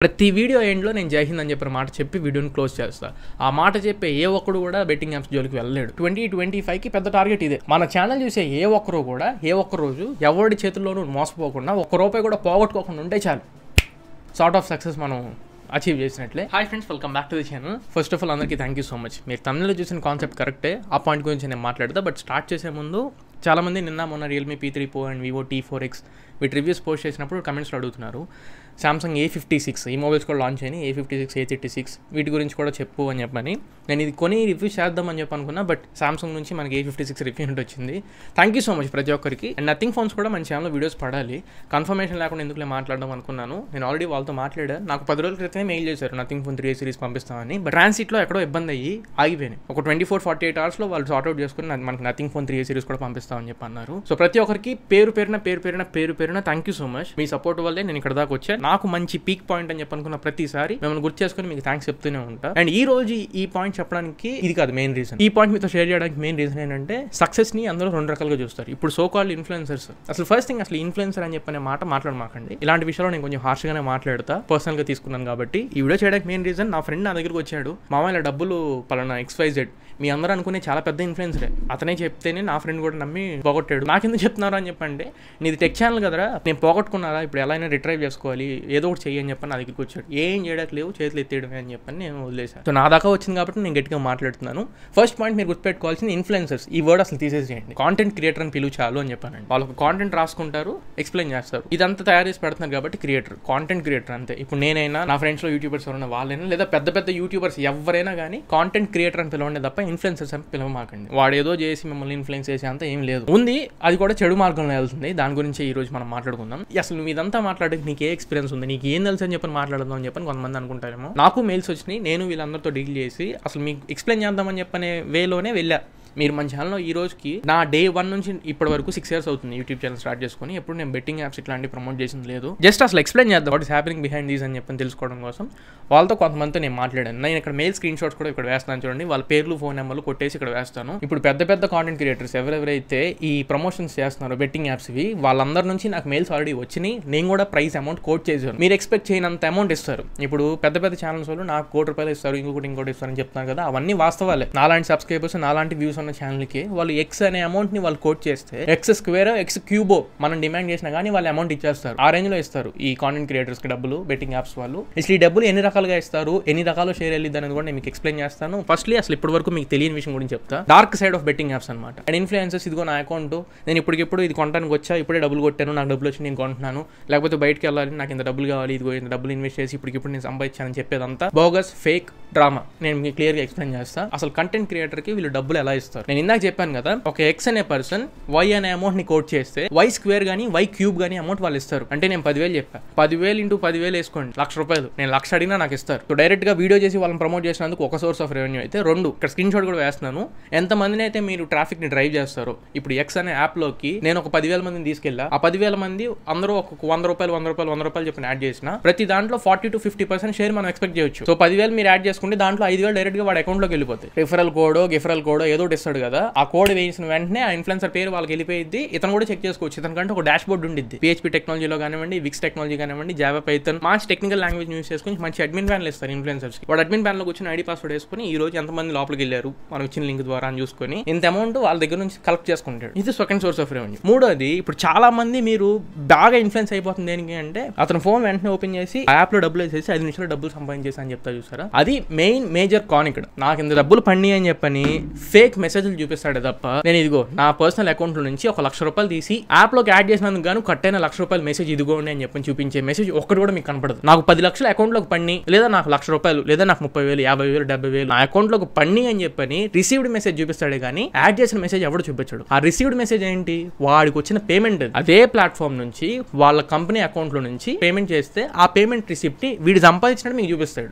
ప్రతి వీడియో ఎండ్లో నేను జై హింద్ అని చెప్పిన మాట చెప్పి వీడియోని క్లోజ్ చేస్తా. ఆ మాట చెప్పే ఏ ఒక్కడు కూడా బెట్టింగ్ యాప్స్ జోలికి వెళ్ళలేడు. 2025కి పెద్ద టార్గెట్ ఇదే. మన ఛానల్ చూసే ఏ ఒక్కరు కూడా ఏ ఒక్క రోజు ఎవరి చేతుల్లోనూ మోసపోకుండా ఒక్క రూపాయి కూడా పోగొట్టుకోకుండా ఉంటే చాలు, సార్ట్ ఆఫ్ సక్సెస్ మనం అచీవ్ చేసినట్లే. Hi friends, welcome back to the channel. First of all అందరికీ థ్యాంక్ యూ సో మచ్. మీరు తమిళలో చూసిన కాన్సెప్ట్ కరెక్టే, ఆ పాయింట్ గురించి నేను మాట్లాడతా. బట్ స్టార్ట్ చేసే ముందు చాలామంది నిన్న మొన్న Realme P3 Pro and Vivo T4X వీటి రివ్యూస్ పోస్ట్ చేసినప్పుడు కమెంట్స్లో అడుగుతున్నారు, సామ్సంగ్ A56 ఈ మొబైల్స్ కూడా లాంచ్ అయినాయి, A56 A36 వీటి గురించి కూడా చెప్పు అని చెప్పని. నేను ఇది కొని రివ్యూ చేద్దామని చెప్పి అనుకున్నా, బట్ సామ్సంగ్ నుంచి మనకి A56 రివ్యూ వచ్చింది. థ్యాంక్ యూ సో మచ్ ప్రతి ఒక్కరికి. అండ్ నథింగ్ ఫోన్స్ కూడా మన ఛానల్లో వీడియోస్ పడాలి, కన్ఫర్మేషన్ లేకుండా ఎందుకులే మాట్లాడదాం అనుకున్నాను. నేను ఆల్రెడీ వాళ్ళతో మాట్లాడాను, నాకు 10 రోజుల క్రితమే మెయిల్ చేశారు నథింగ్ ఫోన్ 3 సిరీస్ పంపిస్తామని. బట్ ట్రాన్సిట్లో ఎక్కడో ఇబ్బంది అయ్యి ఆగిపోయినాయి. ఒక 24-48 అవర్స్లో వాళ్ళు సార్ట్అవుట్ చేసుకుని మనకి నథింగ్ ఫోన్ 3 సిరీస్ కూడా పంపిస్తామని చెప్పి అన్నారు. సో ప్రతి ఒక్కరికి పేరు పేరున thank you so much. Me support వల్లే నేను ఇక్కడ దాకా వచ్చాను. నాకు మంచి పీక్ పాయింట్ అని చెప్పి అనుకున్న ప్రతిసారి మిమ్మల్ని గుర్తు చేసుకుని మీకు థ్యాంక్స్ చెప్తూనే ఉంటా. అండ్ ఈ రోజు ఈ పాయింట్ చెప్పడానికి ఇది కాదు మెయిన్ రీజన్. ఈ పాయింట్ మీతో షేర్ చేయడానికి మెయిన్ రీజన్ ఏంటంటే, సక్సెస్ ని అందరూ 2 రకాలుగా చూస్తారు. ఇప్పుడు సో కాల్డ్ ఇన్ఫ్లుయెన్సర్స్, అసలు ఫస్ట్ థింగ్ అసలు ఇన్ఫ్లుయెన్సర్ అని చెప్పనే మాట మాట్లాడమాకండి. ఇలాంటి విషయాల్లో నేను కొంచెం హార్ష్ గానే మాట్లాడతా, పర్సనల్ గా తీసుకున్నాను కాబట్టి. ఈ వీడియో చేయడానికి మెయిన్ రీజన్, నా ఫ్రెండ్ నా దగ్గరకు వచ్చాడు, మామయ్య డబ్బులు పలానా XYZ మీ అందరూ అనుకునే చాలా పెద్ద ఇన్ఫ్లుయెన్సరే, అతనే చెప్తేనే నా ఫ్రెండ్ కూడా నమ్మి పోగొట్టాడు. నాకెందుకు చెప్తున్నారు అని చెప్పండి, నీది టెక్ ఛానల్ కదరా, నేను పోగొట్టుకున్నారా, ఇప్పుడు ఎలా అయినా రిట్రైవ్ చేసుకోవాలి, ఏదో ఒకటి చెయ్యి అని చెప్పని నా దగ్గరికి వచ్చాడు. ఏం చేయడానికి లేవు, చేతులు ఎత్తేయడమే అని చెప్పని నేను వదిలేశాను. సో నా దాకా వచ్చింది కాబట్టి నేను గట్టిగా మాట్లాడుతున్నాను. ఫస్ట్ పాయింట్ మీరు గుర్తుపెట్టుకోవాల్సింది, ఇన్ఫ్లుయెన్సర్స్ ఈ వర్డ్ అసలు తీసేసేయండి. కాంటెంట్ క్రియేటర్ అని పిలువు చాలు అని చెప్పానండి. వాళ్ళకి కాంటెంట్ రాసుకుంటారు, ఎక్స్ప్లెయిన్ చేస్తారు, ఇదంతా తయారు చేసి పెడుతున్నారు కాబట్టి క్రియేటర్, కాంటెంట్ క్రియేటర్ అంతే. ఇప్పుడు నేనైనా, నా ఫ్రెండ్స్లో యూట్యూబర్స్ ఎవరైనా వాళ్ళైనా, లేదా పెద్ద యూట్యూబర్స్ ఎవరైనా కానీ కాంటెంట్ క్రియేటర్ అని పిలవండి తప్ప ఇన్ఫ్లుయెన్సర్స్ అని పిలవమాకండి. వాడు ఏదో చేసి మిమ్మల్ని ఇన్ఫ్లుయెన్స్ చేసే అంత ఏం లేదు, ఉంది అది కూడా చెడు మార్గంలో వెళ్తుంది. దాని గురించి ఈ రోజు మనం మాట్లాడుకుందాం. అసలు నువ్వు ఇదంతా మాట్లాడడానికి నీకు ఏ ఎక్స్పీరియన్స్ ఉంది, నీకు ఏం తెలుసు అని చెప్పని మాట్లాడదాం అని చెప్పని కొంతమంది అనుకుంటారేమో. నాకు మెయిల్స్ వచ్చినాయి, నేను వీళ్ళందరితో డీల్ చేసి అసలు మీకు ఎక్స్ప్లెయిన్ చేద్దామని చెప్పనే వేలోనే వెళ్ళా. మీరు మన ఛానల్లో ఈ రోజుకి నా డే 1 నుంచి ఇప్పటి వరకు 6 years అవుతుంది యూట్యూబ్ ఛానల్ స్టార్ట్ చేసుకుని. ఎప్పుడు నేను బెట్టింగ్ యాప్స్ ఇట్లాంటివి ప్రమోట్ చేసింది లేదు. జస్ట్ అసలు ఎక్స్ప్లెయిన్ చేద్దాం what is happening behind these అని చెప్పని తెలుసుకోవడం కోసం వాళ్ళతో కొంతమందితో నేను మాట్లాడాను. నేను ఇక్కడ మెయిల్ స్క్రీన్ షాట్స్ కూడా ఇక్కడ వేస్తాను చూడండి, వాళ్ళ పేర్లు ఫోన్ నెంబర్లు కొట్టేసి ఇక్కడ వేస్తాను. ఇప్పుడు పెద్ద కాంటెంట్ క్రియేటర్స్ ఎవరెవరైతే ఈ ప్రమోషన్స్ చేస్తున్నారో బెట్టింగ్ యాప్స్వి, వాళ్ళందరి నుంచి నాకు మెయిల్స్ ఆల్రెడీ వచ్చినాయి. నేను కూడా ప్రైస్ అమౌంట్ కోట్ చేశాను. మీరు ఎక్స్పెక్ట్ చేయనంత అమౌంట్ ఇస్తారు. ఇప్పుడు పెద్ద ఛానల్స్ వాళ్ళు నాకు ₹1 ఇస్తారు, ఇంకోటి ఇస్తారని చెప్తున్నారు కదా, అవన్నీ వాస్తవాలే. నాలాంటి సబ్స్క్రైబర్స్, నాలాంటి వ్యూస్ ఉన్న ఛానల్కి వాళ్ళు X అనే అమౌంట్ ని వాళ్ళు కోట్ చేస్తే X² X³ మనం డిమాండ్ చేసినా కానీ వాళ్ళు అమౌంట్ ఇచ్చేస్తారు. ఆ రేంజ్ లో ఇస్తారు ఈ కాంటెంట్ క్రియేటర్స్ కి డబ్బులు, బెట్టింగ్ యాప్స్ వాళ్ళు. అసలు ఈ డబ్బులు ఎన్ని రకాలుగా ఇస్తారు, ఎన్ని రకాలు షేర్ వెళ్ళిద్ది అనేది కూడా నేను మీకు ఎక్స్ప్లెయిన్ చేస్తాను. ఫస్ట్లీ అసలు ఇప్పటి వరకు మీకు తెలియని విషయం గురించి చెప్తా, dark side of betting apps అనమాట. అండ్ ఇన్ఫ్లుయెన్సర్స్, ఇదిగో నా అకౌంట్, నేను ఇప్పటికిప్పుడు ఇది కొనడానికి వచ్చా, ఇప్పుడే డబ్బులు కొట్టాను, నాకు డబ్బులు వచ్చి నేను కొంటున్నాను, లేకపోతే బయటకి వెళ్ళాలి, నాకు ఇంత డబ్బులు కావాలి, ఇదిగో ఇంత డబ్బులు ఇన్వెస్ట్ చేసి ఇప్పటికిప్పుడు నేను సంపాదించానని చెప్పేదంతా బోగస్, ఫేక్ డ్రామా. నేను మీకు క్లియర్ గా ఎక్స్ప్లెయిన్ చేస్తా. అసలు కంటెంట్ క్రియేటర్ కి వీళ్ళు డబ్బులు ఎలా ఇస్తారు. నేను ఇందాక చెప్పాను కదా, ఒక X అనే పర్సన్ Y అనే అమౌంట్ ని కోట్ చేస్తే Y² గానీ Y³ గానీ అమౌంట్ వాళ్ళు ఇస్తారు. అంటే నేను 10,000 చెప్పా, 10,000 × 10,000 వేసుకోండి, ₹1,00,000. నేను 1,00,000 అడిగినా నాకు ఇస్తారు. సో డైరెక్ట్ గా వీడియో చేసి వాళ్ళని ప్రమోట్ చేసినందుకు ఒక సోర్స్ ఆఫ్ రెవెన్యూ అయితే, 2 ఇక్కడ స్క్రీన్ షాట్ కూడా వేస్తున్నాను. ఎంతమందిని అయితే మీరు ట్రాఫిక్ ని డ్రైవ్ చేస్తారో, ఇప్పుడు X అనే యాప్ లోకి నేను ఒక 10,000 మందిని తీసుకెళ్ళా, ఆ 10,000 మంది అందరూ ఒక ₹100 చెప్పిన యాడ్ చేసిన ప్రతి దాంట్లో 40 to 50% షేర్ మనం ఎక్స్పెక్ట్ చేయొచ్చు. సో 10,000 మీరు యాడ్ చేసుకుంటే దాంట్లో 5,000 డైరెక్ట్ గా వాడి అకౌంట్ లోకి వెళ్ళిపోతాయి. రిఫరల్ కోడ్ ఏదో ఇస్తాడు కదా, ఆ కోడ్ వేసిన వెంటనే ఆ ఇన్ఫ్లుయెన్సర్ పేరు వాళ్ళకి వెళ్ళిపోయింది. ఇతను కూడా చెక్ చేసుకోవచ్చు. ఇతనికంటే ఒక డాష్ బోర్డ్ ఉండిద్ది. PHP టెక్నాలజీలో కానివ్వండి, విక్స్ టెక్నాలజీ కానివ్వండి, జావా, పైథాన్, మంచి టెక్నికల్ లాంగ్వేజ్ యూస్ చేసుకుని మంచి అడ్మిన్ ప్యానల్ ఇస్తారు ఇన్ఫ్లుయెన్సర్స్ కి. వాడు అడ్మిన్ ప్యానల్ లో వచ్చిన ఐడి పాస్వర్డ్ వేసుకుని ఈ రోజు ఎంతమంది లోపలికి వెళ్ళారు మనం ఇచ్చిన లింక్ ద్వారా అని చూసుకొని ఇంత అమౌంట్ వాళ్ళ దగ్గర నుంచి కలెక్ట్ చేసుకుంటాడు. ఇది సెకండ్ సోర్స్ ఆఫ్ రెవెన్యూ. మూడోది, ఇప్పుడు చాలా మంది మీరు బాగా ఇన్ఫ్లుయెన్స్ అయిపోతుంది దేనికి అంటే, అతను ఫోన్ వెంటనే ఓపెన్ చేసి ఆ యాప్ లో డబ్బులు వేసేసి 5 నిమిషాలు డబ్బులు సంపాదించేసి అని చెప్తా చూసారా. అది మేజర్ కాన్ ఇక్కడ. నాకు ఇంత డబ్బులు పడినాయి అని చెప్పని ఫేక్ మెసేజ్లు చూపిస్తాడు తప్ప, నేను ఇదిగో నా పర్సనల్ అకౌంట్ నుంచి ఒక ₹1,00,000 తీసి యాప్ లోకి యాడ్ చేసినందుకు గాను కట్టైన ₹1,00,000 మెసేజ్ ఇదిగోండి అని చెప్పని చూపించే మెసేజ్ ఒక్కటి కూడా మీకు కనపడదు. నాకు 10 లక్షల అకౌంట్ లోకి పడి, లేదా నాకు ₹1,00,000, లేదా నాకు 30,000, 50,000, 70,000 నా అకౌంట్ లోకి పడి అని చెప్పని రిసీవ్డ్ మెసేజ్ చూపిస్తాడే కానీ యాడ్ చేసిన మెసేజ్ ఎవడు చూపించాడు. ఆ రిసీవ్డ్ మెసేజ్ ఏంటి, వాడికి వచ్చిన పేమెంట్. అదే ప్లాట్ఫామ్ నుంచి వాళ్ళ కంపెనీ అకౌంట్ లో నుంచి పేమెంట్ చేస్తే ఆ పేమెంట్ రిసిప్ట్ ని వీడు సంపాదించినట్టు మీకు చూపిస్తాడు.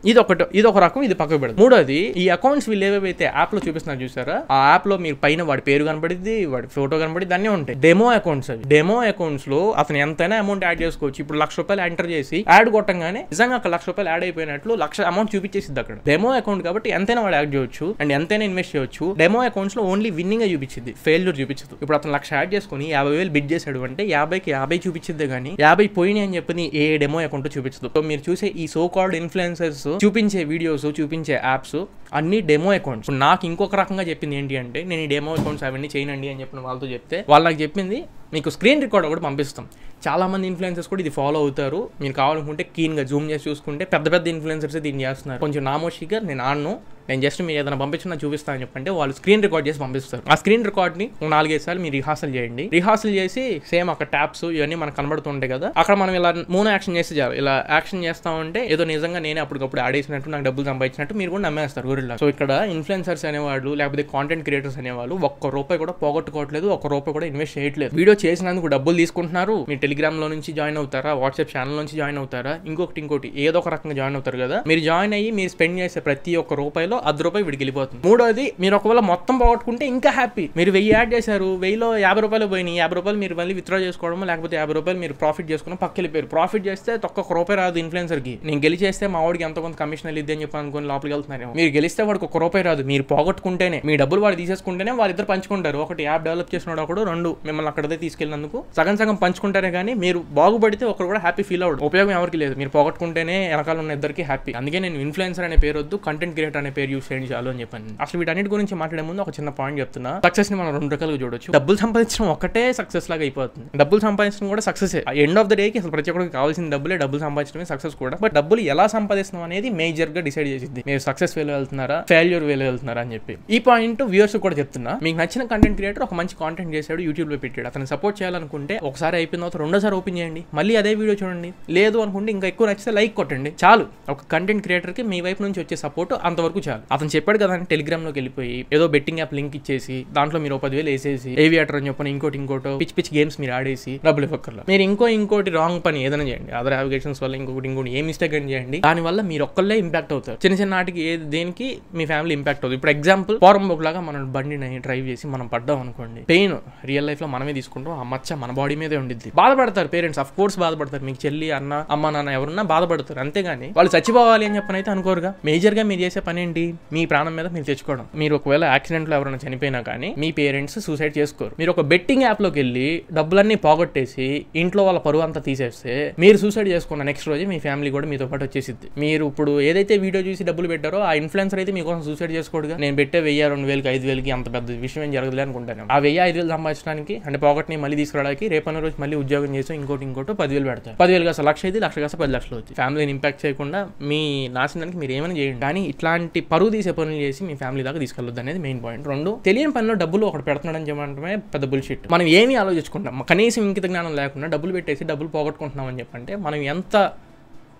ఇది ఒక రకం, ఇది పక్కకు పెడదు. మూడోది, ఈ అకౌంట్స్ వీళ్ళు ఏవైతే యాప్ లో చూపిస్తున్నారు చూసారా, ఆ యాప్ లో మీరు పైన వాడి పేరు కనబడిద్ది, వాడి ఫోటో కనబడి అన్నీ ఉంటాయి. డెమో అకౌంట్స్ అవి. డెమో అకౌంట్స్ లో అతను ఎంతైనా అమౌంట్ యాడ్ చేసుకోవచ్చు. ఇప్పుడు ₹1,00,000 ఎంటర్ చేసి యాడ్ కొట్టంగానే నిజంగా అక్కడ ₹1,00,000 యాడ్ అయిపోయినట్లు $1,00,000 అమౌంట్ చూపించేసింది అక్కడ. డెమో అకౌంట్ కాబట్టి ఎంతైనా వాడు యాడ్ చేయొచ్చు అండ్ ఎంతైనా ఇన్వెస్ట్ చేయొచ్చు. డెమో అకౌంట్స్ లో ఓన్లీ విన్నింగ్ చూపించింది, ఫెయిల్యూర్ చూపించదు. ఇప్పుడు అతను 1,00,000 యాడ్ చేసుకుని 50,000 బిడ్ చేశాడు అంటే 50కి 50 చూపించింది కానీ 50 పోయినాయి అని చెప్పి ఏ డెమో అకౌంట్ చూపించదు. సో మీరు చూసే ఈ సో కాల్డ్ ఇన్ఫ్లుయెన్సర్స్ చూపించే వీడియోస్, చూపించే యాప్స్ అన్ని డెమో అకౌంట్స్. నాకు ఇంకొక రకంగా చెప్పింది ఏంటి అంటే, నేను ఈ డెమో అకౌంట్స్ అవన్నీ చేయనండి అని చెప్పిన వాళ్ళతో చెప్తే వాళ్ళు నాకు చెప్పింది, మీకు స్క్రీన్ రికార్డ్ కూడా పంపిస్తాం. చాలా మంది ఇన్ఫ్లుయెన్సర్స్ కూడా ఇది ఫాలో అవుతారు. మీరు కావాలనుకుంటే క్లీన్గా జూమ్ చేసి చూసుకుంటే పెద్ద పెద్ద ఇన్ఫ్లుయెన్సర్స్ దీన్ని చేస్తున్నారు. కొంచెం నామోషిగా నేను ఆడను, నేను జస్ట్ మీరు ఏదైనా పంపించినా చూపిస్తాను చెప్పంటే వాళ్ళు స్క్రీన్ రికార్డ్ చేసి పంపిస్తారు. ఆ స్క్రీన్ రికార్డ్ని 4-5 సార్లు మీరు రిహార్సల్ చేయండి. రిహార్సల్ చేసి సేమ్ అక్కడ ట్యాప్స్ ఇవన్నీ మనకు కనబడుతుంటాయి కదా, అక్కడ మనం ఇలా 3 యాక్షన్ చేసి చాలు. ఇలా యాక్షన్ చేస్తా ఉంటే ఏదో నిజంగా నేనే అప్పటికప్పుడు ఆడేసినట్టు, నాకు డబ్బులు సంపాదించినట్టు మీరు కూడా నమ్మేస్తారు ఊరిలో. సో ఇక్కడ ఇన్ఫ్లుయెన్సర్స్ అనేవాళ్ళు లేకపోతే కాంటెంట్ క్రియేటర్స్ అనేవాళ్ళు ₹1 కూడా పోగొట్టుకోవట్లేదు, ₹1 కూడా ఇన్వెస్ట్ చేయట్లేదు. వీడియో చేసినందుకు డబ్బులు తీసుకుంటున్నారు. మీరు టెలిగ్రామ్ లో నుంచి జాయిన్ అవుతారా, వాట్సాప్ ఛానల్ నుంచి జాయిన్ అవుతారా, ఇంకోటి ఏదో ఒక రకంగా జాయిన్ అవుతారు కదా. మీరు జాయిన్ అయ్యి మీరు స్పెండ్ చేసే ప్రతి ₹1 ₹10 వీడికి వెళ్ళిపోతుంది. మూడోది, మీరు ఒకవేళ మొత్తం పోగొట్టుకుంటే ఇంకా హ్యాపీ. మీరు 1000 యాడ్ చేశారు, 1000లో ₹50 పోయినాయి. ₹50 మీరు మళ్ళీ విత్డ్రా చేసుకోవడం లేకపోతే ₹50 మీరు ప్రాఫిట్ చేసుకుని పక్క వెళ్ళిపోయారు. ప్రాఫిట్ చేస్తే ₹1 రాదు ఇన్ఫ్లుయెన్సర్ కి. నేను గెలిచేస్తే మా వాడికి ఎంత కొంత కమిషన్ వెళ్ళిద్ది అని చెప్పి అనుకుని లోపలికి వెళ్తున్నారు. మీరు గెలిస్తే వాడికి ₹1 రాదు. మీరు పోగొట్టుకుంటేనే, మీ డబ్బులు వాడు తీసేసుకుంటేనే వాళ్ళిద్దరు పంచుకుంటారు. ఒకటి యాప్ డెవలప్ చేసినాడు ఒకడు, 2 మిమ్మల్ని అక్కడే తీసుకెళ్ళినందుకు సగం పంచుకుంటారే కానీ మీరు బాగుపడితే ఒకరు కూడా హ్యాపీ ఫీల్ అవ్వడు. ఉపయోగం ఎవరికి లేదు. మీరు పోగొట్టుకుంటేనే వెనకాల ఉన్న ఇద్దరికి హ్యాపీ. అందుకే నేను ఇన్ఫ్లుయెన్సర్ అనే పేరు వద్దు, కంటెంట్ క్రియేటర్ అనే పేరు యూస్ చేయండి చాలు అని చెప్పాను. అసలు వీటన్నిటి గురించి మాట్లాడే ముందు ఒక చిన్న పాయింట్ చెప్తున్నా. సక్సెస్ ని మనం 2 రకాలుగా చూడొచ్చు. డబ్బులు సంపాదించడం ఒకటే సక్సెస్ లాగా అయిపోతుంది. డబ్బులు సంపాదించడం కూడా సక్సెస్. ఎండ్ ఆఫ్ ద డేకి అసలు ప్రతి ఒక్కరికి కావాల్సిన డబ్బులు సంపాదించడమే సక్సెస్ కూడా. బట్ డబ్బులు ఎలా సంపాదిస్తున్నాం అనేది మేజర్ గా డిసైడ్ చేసింది. మీరు సక్సెస్ వేలో వెళ్తున్నారా, ఫెయిల్యూర్ వేలో వెళ్తున్నారా అని చెప్పి. ఈ పాయింట్ వ్యూవర్స్ కూడా చెప్తున్నా. మీకు నచ్చిన కంటెంట్ క్రియేటర్ ఒక మంచి కాంటెంట్ చేశాడు, యూట్యూబ్ లో పెట్టాడు. అతను సపోర్ట్ చేయాలనుకుంటే ఒకసారి అయిపోయిన తర్వాత 2వ సారి ఓపెన్ చేయండి, మళ్ళీ అదే వీడియో చూడండి. లేదు అనుకుంటే ఇంకా ఎక్కువ నచ్చితే లైక్ కొట్టండి చాలు. ఒక కంటెంట్ క్రియేటర్ కి మీ వైపు నుంచి వచ్చే సపోర్ట్ అంతవరకు చాలు. అతను చెప్పాడు కదా అని టెలిగ్రామ్ లోకి వెళ్ళిపోయి ఏదో బెట్టింగ్ యాప్ లింక్ ఇచ్చేసి దాంట్లో మీరు 10,000 వేసేసి ఏవియేటర్ అని చెప్పని ఇంకోటో పిచ్చి గేమ్స్ మీరు ఆడేసి డబ్బులు ఇవ్వక్కర్లా. మీరు ఇంకోటి రాంగ్ పని ఏదైనా చేయండి, అదర్ అప్లికేషన్స్ వల్ల ఇంకోటి ఏ మిస్టేక్ అని చేయండి, దానివల్ల మీరు ఒక్కళ్ళే ఇంపాక్ట్ అవుతారు. చిన్న నాటికి దేనికి మీ ఫ్యామిలీ ఇంపాక్ట్ అవుతుంది. ఇప్పుడు ఎగ్జాంపుల్ పోరంబోక్ లాగా మనం బండిని డ్రైవ్ చేసి మనం పడ్డాం అనుకోండి, పెయిన్ రియల్ లైఫ్ లో మనమే తీసుకుంటాం. ఆ మచ్చ మన బాడీ మీదే ఉండిద్ది. బాధపడతారు పేరెంట్స్, ఆఫ్ కోర్స్ బాధపడతారు. మీకు చెల్లి, అమ్మ, నాన్న ఎవరున్నా బాధపడతారు. అంతేగాని వాళ్ళు చచ్చిపోవాలి అని చెప్పని అయితే అనుకోరుగా. మేజర్ గా మీరు చేసే పని ఏంటి, మీ ప్రాణం మీద మీరు తెచ్చుకోవడం. మీరు ఒకవేళ యాక్సిడెంట్ లో ఎవరైనా చనిపోయినా కానీ మీ పేరెంట్స్ సూసైడ్ చేసుకోరు. మీరు ఒక బెట్టింగ్ యాప్ లోకి వెళ్ళి డబ్బులన్నీ పోగొట్టేసి ఇంట్లో వాళ్ళ పరువు అంతా తీసేస్తే మీరు సూసైడ్ చేసుకున్న నెక్స్ట్ రోజు మీ ఫ్యామిలీ కూడా మీతో పాటు వచ్చేసిద్ది. మీరు ఇప్పుడు ఏదైతే వీడియో చూసి డబ్బులు పెట్టారో ఆ ఇన్ఫ్లుయెన్సర్ అయితే మీకోసం సూసైడ్ చేసుకోడుగా. నేను పెట్టే 1000, 2000, 5000కి అంత పెద్ద విషయం ఏం జరగదులే అనుకుంటాను. ఆ 1000, 5000 సంపాదించడానికి అంటే పాకెట్ని మళ్ళీ తీసుకురావడానికి రేపన్న రోజు మళ్ళీ ఉద్యోగం చేసి ఇంకోటి 10,000 పెడతారు. 10,000 కాస్త 1,00,000 అయితే 1,00,000 కాస్త 10 లక్షలు అవుతుంది. ఫ్యామిలీని ఇంపాక్ట్ చేయకుండా మీ నాశనానికి మీరు ఏమైనా చేయండి, కానీ ఇట్లాంటి పరువు తీసే పనులు చేసి మీ ఫ్యామిలీ దాకా తీసుకెళ్ళొద్దు అనేది మెయిన్ పాయింట్. 2, తెలియని పనిలో డబ్బులు ఒకటి పెడుతున్నాడని చెప్పడమే పెద్ద బుల్షిట్. మనం ఏమీ ఆలోచించుకుంటాం, కనీసం ఇంకిత జ్ఞానం లేకుండా డబ్బులు పెట్టేసి డబ్బులు పోగొట్టుకుంటున్నాం అని చెప్పంటే మనం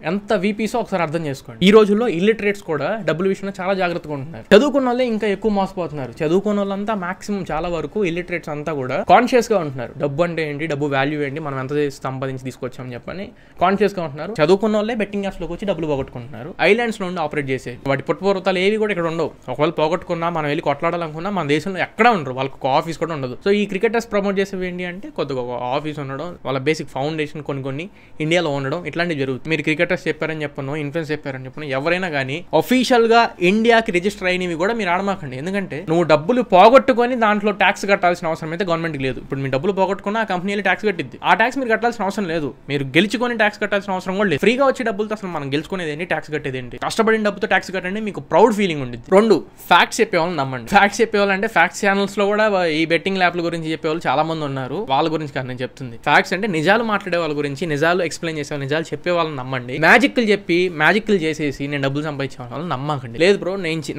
ఎంత వీపీసో ఒకసారి అర్థం చేసుకోండి. ఈ రోజుల్లో ఇల్లిటరేట్స్ కూడా డబ్బుల విషయంలో చాలా జాగ్రత్తగా ఉంటున్నారు. చదువుకున్న వాళ్ళే ఇంకా ఎక్కువ మోసపోతున్నారు. చదువుకున్న వాళ్ళంతా మాక్సిమం చాలా వరకు ఇల్లిటరేట్స్ అంతా కూడా కాన్షియస్ గా ఉంటున్నారు. డబ్బు అంటే ఏంటి, డబ్బు వాల్యూ ఏంటి, మనం ఎంత సంపాదించి తీసుకొచ్చామని చెప్పని కాన్షియస్ గా ఉంటున్నారు. చదువుకున్న వాళ్ళే బెట్టింగ్ యాప్స్ లోకి వచ్చి డబ్బులు పోగొట్టుకుంటున్నారు. ఐలాండ్స్ లో ఉండి ఆపరేట్ చేసే వాటి పుట్టుపూర్వతాలు ఏవి కూడా ఇక్కడ ఉండవు. ఒకవేళ పోగొట్టుకున్నా మనం వెళ్ళి కొట్లాడాలనుకున్నా మన దేశంలో ఎక్కడ ఉండరు, వాళ్ళకి ఒక ఆఫీస్ కూడా ఉండదు. సో ఈ క్రికెటర్స్ ప్రమోట్ చేసేవి ఏంటి అంటే కొద్దిగా ఒక ఆఫీస్ ఉండడం, వాళ్ళ బేసిక్ ఫౌండేషన్ కొన్ని ఇండియాలో ఉండడం, ఇట్లాంటివి జరుగుతుంది. మీరు క్రికెటర్స్ చెప్పారని చెప్పను, ఇన్ఫ్లుయెన్స్ చెప్పారని చెప్పను, ఎవరైనా కానీ అఫీషియల్ గా ఇండియాకి రిజిస్టర్ అయినవి కూడా మీరు ఆడమాకండి. ఎందుకంటే నువ్వు డబ్బులు పోగొట్టుకొని దాంట్లో ట్యాక్స్ కట్టాల్సిన అవసరం అయితే గవర్నమెంట్ లేదు. ఇప్పుడు మీ డబ్బులు పోగొట్టుకున్న ఆ కంపెనీలు ట్యాక్స్ కట్టిద్ది. ఆ ట్యాక్స్ మీరు కట్టాల్సిన అవసరం లేదు. మీరు గెలుచుకొని ట్యాక్స్ కట్టాల్సిన అవసరం కూడా లేదు. ఫ్రీగా వచ్చే డబ్బులతో అసలు మనం గెలుచుకునేది ఏంటి, ట్యాక్స్ కట్టేది ఏంటి? కష్టపడిన డబ్బుతో ట్యాక్స్ కట్టండి, మీకు ప్రౌడ్ ఫీలింగ్ ఉంటుంది. 2, ఫ్యాక్ట్స్ చెప్పేవాళ్ళని నమ్మండి. ఫ్యాక్ట్స్ చెప్పేవాళ్ళంటే ఫ్యాక్ట్స్ ఛానల్స్ లో కూడా ఈ బెట్టింగ్ యాప్ల గురించి చెప్పేవాళ్ళు చాలా మంది ఉన్నారు. వాళ్ళ గురించి కాదు నేను చెప్తుంది. ఫ్యాక్ట్స్ అంటే నిజాలు మాట్లాడే వాళ్ళ గురించి, నిజాలు ఎక్స్ప్లెయిన్ చేసే నిజాలు చెప్పే వాళ్ళని నమ్మండి. మ్యాజిక్లు చేసేసి నేను డబ్బులు సంపాదించే వాళ్ళని నమ్మకండి. లేదు బ్రో,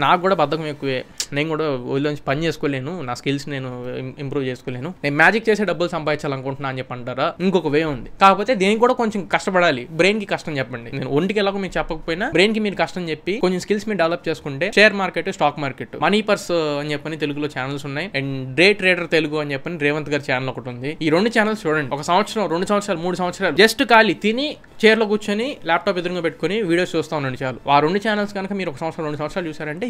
నాకు కూడా బద్ధకం ఎక్కువే, నేను కూడా ఊళ్ళోంచి పని చేసుకోలేను, నా స్కిల్స్ నేను ఇంప్రూవ్ చేసుకోలేను, నేను మ్యాజిక్ చేసే డబ్బులు సంపాదించాలనుకుంటున్నా అని చెప్పి అంటారా? ఇంకొక వే ఉంది. కాకపోతే దేనికి కూడా కొంచెం కష్టపడాలి. బ్రెయిన్ కి కష్టం చెప్పండి. నేను ఒంటికి ఎలాగో మీకు చెప్పకపోయినా బ్రెయిన్ కి మీరు కష్టం చెప్పి కొంచెం స్కిల్స్ మీరు డెవలప్ చేసుకుంటే share market, stock market, money purse అని చెప్పని తెలుగులో ఛానల్స్ ఉన్నాయి. అండ్ డే ట్రేడర్ తెలుగు అని చెప్పని రేవంత్ గారి ఛానల్ ఒకటి ఉంది. ఈ 2 ఛానల్స్ చూడండి. 1 సంవత్సరం, 2 సంవత్సరాలు, 3 సంవత్సరాలు జస్ట్ ఖాళీ తిని చైర్లో కూర్చొని ల్యాప్టాప్ ఎదురుగా పెట్టుకుని వీడియోస్ చూస్తూ ఉండండి చాలు. ఆ 2 ఛానల్స్ కనుక మీరు 1 సంవత్సరం 2 సంవత్సరాలు చూసారంటే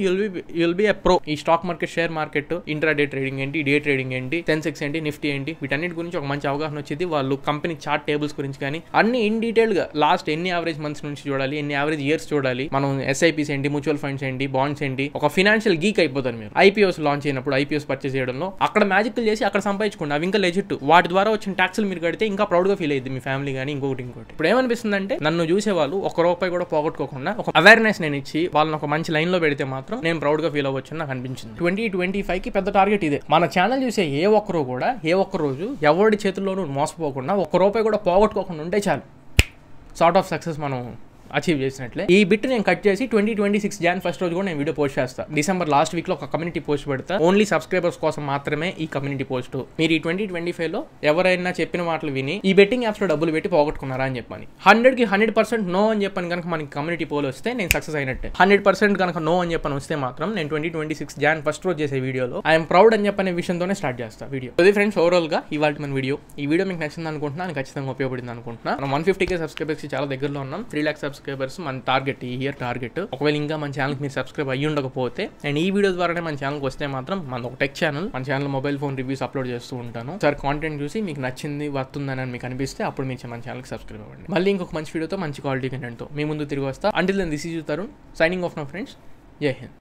యుల్ బి ఎ ప్రో. ఈ stock market, share market, intraday trading ఏంటి, డే ట్రేడింగ్ ఏంటి, సెన్సెక్స్ ఏంటి, నిఫ్టీ ఏంటి, వీటన్నిటి గురించి ఒక మంచి అవగాహన వచ్చింది. వాళ్ళు కంపెనీ చార్ట్ టేబుల్స్ గురించి కానీ అన్ని ఇన్ డీటెయిల్ గా లాస్ట్ ఎన్ని యావరేజ్ మంత్స్ నుంచి చూడాలి, ఎన్ని యావరేజ్ ఇయర్స్ చూడాలి, మనం ఎస్ఐపీస్ ఏంటి, మ్యూచువల్ ఫండ్స్ ఏంటి, బాండ్స్ ఏంటి, ఒక ఫినాన్షియల్ గీక్ అయిపోతారు మీరు. ఐపీఓస్ లాంచ్ అయినప్పుడు ఐపీఓస్ పర్చేస్ చేయడంలో అక్కడ మ్యాజిక్ చేసి అక్కడ సంపాదించుకోండి. అవి ఇంకా లెజిట్. వాటి ద్వారా వచ్చిన ట్యాక్స్లు మీరు కడితే ఇంకా ప్రౌడ్ గా ఫీల్ అయ్యింది మీ ఫ్యామిలీ కానీ ఇంకోటి. ఇప్పుడు ఏమనిపిస్తుంది అంటే నన్ను చూసే వాళ్ళు ₹1 కూడా పోగొట్టుకోకుండా ఒక అవేర్నెస్ నేను ఇచ్చి వాళ్ళని ఒక మంచి లైన్ లో పెడితే మాత్రం నేను ప్రౌడ్ గా ఫీల్ అవ్వచ్చు అని నాకు అనిపించింది. 2025 కి పెద్ద టార్గెట్ ఇదే. మన ఛానల్ చూసే ఏ ఒక్కరు కూడా ఏ ఒక్క రోజు ఎవరి చేతుల్లోనూ మోసపోకుండా ₹1 కూడా పోగొట్టుకోకుండా ఉంటే చాలు సార్ట్ ఆఫ్ సక్సెస్ మనం అచీవ్ చేసినట్లే. ఈ బిట్ నేను కట్ చేసి 2026 Jan 1st రోజు కూడా నేను వీడియో పోస్ట్ చేస్తాను. డిసెంబర్ లాస్ట్ వీక్ లో ఒక కమ్యూనిటీ పోస్ట్ పెడతా. ఓన్లీ సబ్స్క్రైబర్స్ కోసం మాత్రమే ఈ కమ్యూనిటీ పోస్ట్. మీరు ఈ 2025 లో ఎవరైనా చెప్పిన మాటలు విని ఈ బెట్టింగ్ యాప్స్ లో డబ్బులు పెట్టి పోగొట్టుకున్నారా అని చెప్పని 100కి 100% నో అని చెప్పని కనుక మనకి కమ్యూనిటీ పోల్ వస్తే నేను సక్సెస్ అయినట్టే. 100% కనుక నో అని చెప్పని వస్తే మాత్రం నేను 2026 Jan 1st రోజు చేసే వీడియోలో ఐఎమ్ ప్రౌడ్ అని చెప్పనే విషయంతోనే స్టార్ట్ చేస్తాను వీడియో. అది ఫ్రెండ్స్ ఓవరాల్ గా ఇవాళ మన వీడియో. ఈ వీడియో మీకు నచ్చింది అనుకుంటున్నాను, ఖచ్చితంగా ఉపయోగపడింది అనుకుంటున్నా. మనం 150K సబ్స్క్రైబర్స్ చాలా దగ్గరలో ఉన్నాం. 3 lakh సబ్స్క్రైబర్స్ మన టార్గెట్, ఈ ఇయర్ టార్గెట్. ఒకవేళ ఇంకా మన ఛానల్కి మీరు సబ్స్క్రైబ్ అయ్యి ఉండకపోతే అండ్ ఈ వీడియో ద్వారానే మన ఛానల్కి వస్తే మాత్రం మన ఒక టెక్ ఛానల్, మన channel mobile phone reviews upload చేస్తూ ఉంటాను. సార్ కాంటెంట్ చూసి మీకు నచ్చింది వర్తుందని మీకు అనిపిస్తే అప్పుడు మీరు మన ఛానల్కి సబ్స్క్రైబ్ అవ్వండి. మళ్ళీ ఇంకొక మంచి వీడియోతో మంచి క్వాలిటీ కంటెంట్తో మీ ముందు తిరిగి వస్తా. Until then this is Tarun signing off now friends. జై హింద్.